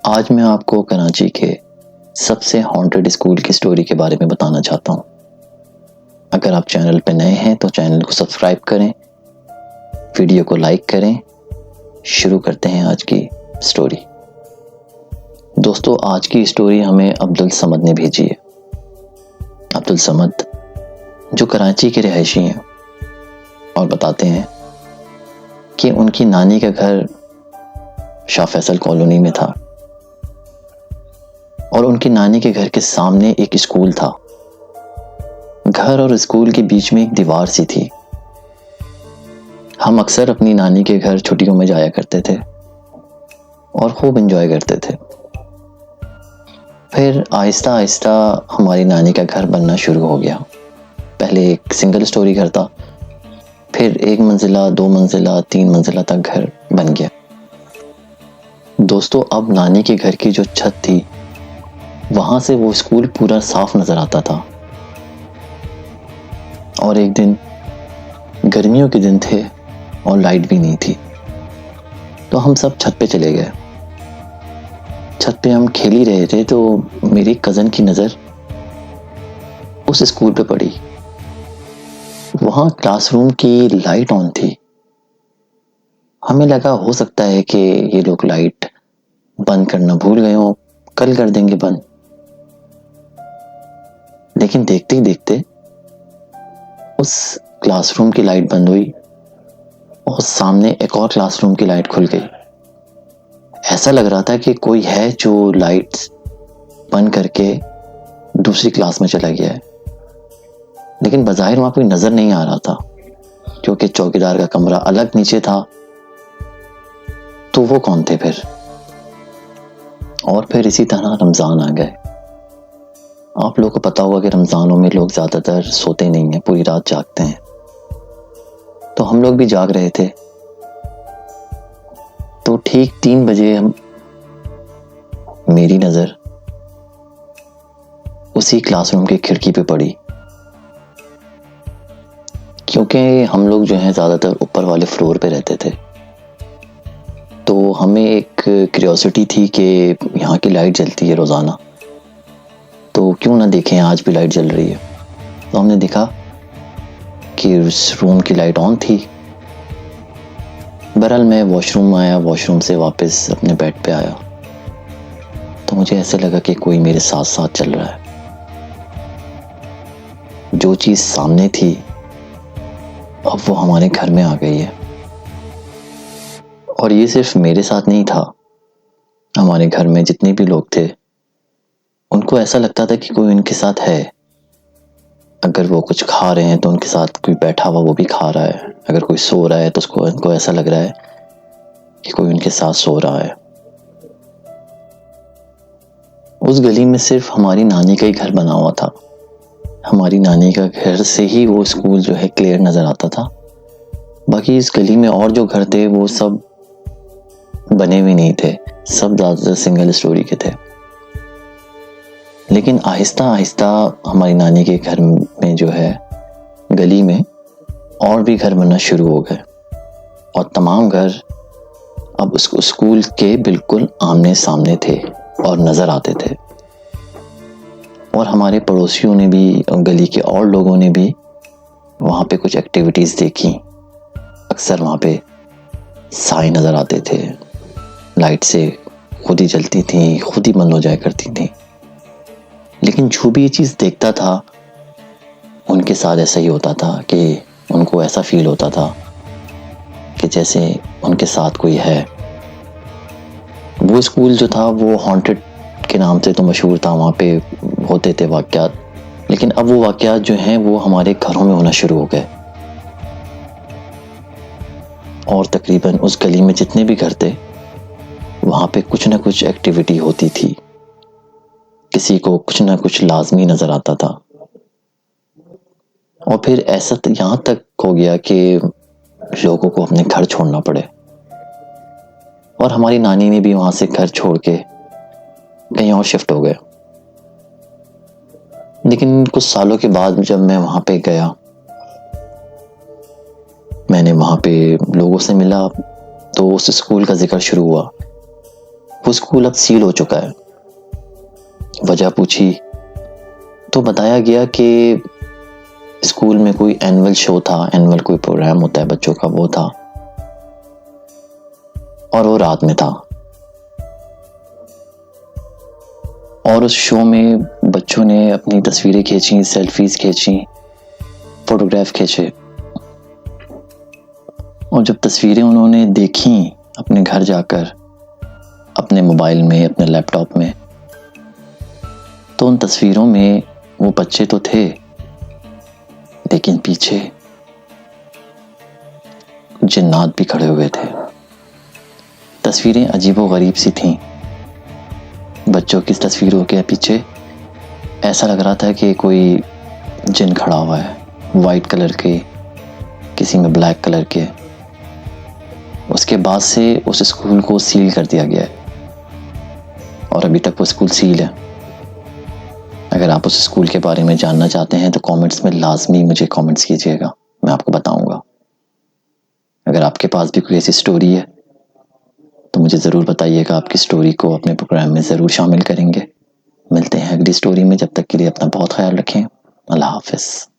आज मैं आपको कराची के सबसे हॉन्टेड स्कूल की स्टोरी के बारे में बताना चाहता हूँ। अगर आप चैनल पर नए हैं तो चैनल को सब्सक्राइब करें, वीडियो को लाइक करें। शुरू करते हैं आज की स्टोरी। दोस्तों, आज की स्टोरी हमें अब्दुल समद ने भेजी है। अब्दुल समद जो कराची के रहायशी हैं और बताते हैं कि उनकी नानी का घर शाह फैसल कॉलोनी में था और उनकी नानी के घर के सामने एक स्कूल था। घर और स्कूल के बीच में एक दीवार सी थी। हम अक्सर अपनी नानी के घर छुट्टियों में जाया करते थे और खूब एंजॉय करते थे। फिर आहिस्ता आहिस्ता हमारी नानी का घर बनना शुरू हो गया। पहले एक सिंगल स्टोरी घर था, फिर 1 मंजिला, 2 मंजिला, 3 मंजिला तक घर बन गया। दोस्तों, अब नानी के घर की जो छत थी वहां से वो स्कूल पूरा साफ नजर आता था। और एक दिन गर्मियों के दिन थे और लाइट भी नहीं थी, तो हम सब छत पे चले गए। छत पे हम खेल ही रहे थे तो मेरी कज़न की नज़र उस स्कूल पे पड़ी। वहाँ क्लासरूम की लाइट ऑन थी। हमें लगा हो सकता है कि ये लोग लाइट बंद करना भूल गए हों, कल कर देंगे बंद। लेकिन देखते ही देखते उस क्लासरूम की लाइट बंद हुई और सामने एक और क्लासरूम की लाइट खुल गई। ऐसा लग रहा था कि कोई है जो लाइट्स बंद करके दूसरी क्लास में चला गया है, लेकिन बज़ाहिर वहां कोई नजर नहीं आ रहा था क्योंकि चौकीदार का कमरा अलग नीचे था। तो वो कौन थे फिर? और फिर इसी तरह रमजान आ गए। आप लोगों को पता होगा कि रमजानों में लोग ज्यादातर सोते नहीं हैं, पूरी रात जागते हैं। तो हम लोग भी जाग रहे थे। तो ठीक 3 बजे मेरी नजर उसी क्लासरूम की खिड़की पे पड़ी, क्योंकि हम लोग जो हैं ज्यादातर ऊपर वाले फ्लोर पे रहते थे। तो हमें एक क्यूरियोसिटी थी कि यहाँ की लाइट जलती है रोजाना, तो क्यों ना देखें, आज भी लाइट जल रही है। तो हमने देखा कि उस रूम की लाइट ऑन थी। बहरहाल मैं वॉशरूम आया, वॉशरूम से वापस अपने बेड पे आया तो मुझे ऐसे लगा कि कोई मेरे साथ साथ चल रहा है। जो चीज सामने थी अब वो हमारे घर में आ गई है। और ये सिर्फ मेरे साथ नहीं था, हमारे घर में जितने भी लोग थे उनको ऐसा लगता था कि कोई उनके साथ है। अगर वो कुछ खा रहे हैं तो उनके साथ कोई बैठा हुआ वो भी खा रहा है। अगर कोई सो रहा है तो उनको ऐसा लग रहा है कि कोई उनके साथ सो रहा है। उस गली में सिर्फ हमारी नानी का ही घर बना हुआ था। हमारी नानी का घर से ही वो स्कूल जो है क्लियर नजर आता था। बाकी इस गली में और जो घर थे वो सब बने हुए नहीं थे, सब ज्यादातर सिंगल स्टोरी के थे। लेकिन आहिस्ता आहिस्ता हमारी नानी के घर में जो है गली में और भी घर बनना शुरू हो गए और तमाम घर अब उस स्कूल के बिल्कुल आमने सामने थे और नजर आते थे। और हमारे पड़ोसियों ने भी, गली के और लोगों ने भी वहाँ पे कुछ एक्टिविटीज देखी। अक्सर वहाँ पे साए नजर आते थे, लाइट से खुद ही जलती थी, खुद ही बंद हो जाया करती थी। लेकिन जो भी ये चीज देखता था उनके साथ ऐसा ही होता था कि उनको ऐसा फील होता था कि जैसे उनके साथ कोई है। वो स्कूल जो था वो हॉन्टेड के नाम से तो मशहूर था, वहाँ पे होते थे वाक़यात। लेकिन अब वो वाक़यात जो हैं वो हमारे घरों में होना शुरू हो गए। और तकरीबन उस गली में जितने भी घर थे वहाँ पे कुछ ना कुछ एक्टिविटी होती थी, किसी को कुछ ना कुछ लाजमी नजर आता था। और फिर ऐसा यहाँ तक हो गया कि लोगों को अपने घर छोड़ना पड़े। और हमारी नानी ने भी वहां से घर छोड़ के कहीं और शिफ्ट हो गए। लेकिन कुछ सालों के बाद जब मैं वहां पे गया, मैंने वहां पे लोगों से मिला तो उस स्कूल का जिक्र शुरू हुआ वो स्कूल अब सील हो चुका है। वजह पूछी तो बताया गया कि स्कूल में कोई एनुअल शो था, एनुअल कोई प्रोग्राम होता है बच्चों का, वो था और वो रात में था। और उस शो में बच्चों ने अपनी तस्वीरें खींची, सेल्फीज खींची, फोटोग्राफ खींचे। और जब तस्वीरें उन्होंने देखी अपने घर जाकर, अपने मोबाइल में, अपने लैपटॉप में, तो उन तस्वीरों में वो बच्चे तो थे, लेकिन पीछे जिन्नात भी खड़े हुए थे। तस्वीरें अजीबोगरीब सी थीं। बच्चों की तस्वीरों के पीछे ऐसा लग रहा था कि कोई जिन खड़ा हुआ है, वाइट कलर के, किसी में ब्लैक कलर के। उसके बाद से उस स्कूल को सील कर दिया गया है और अभी तक वो स्कूल सील है। अगर आप उस स्कूल के बारे में जानना चाहते हैं तो कमेंट्स में लाजमी मुझे कमेंट्स कीजिएगा, मैं आपको बताऊंगा। अगर आपके पास भी कोई ऐसी स्टोरी है तो मुझे ज़रूर बताइएगा, आपकी स्टोरी को अपने प्रोग्राम में ज़रूर शामिल करेंगे। मिलते हैं अगली स्टोरी में, जब तक के लिए अपना बहुत ख्याल रखें। अल्लाह हाफ़िज़।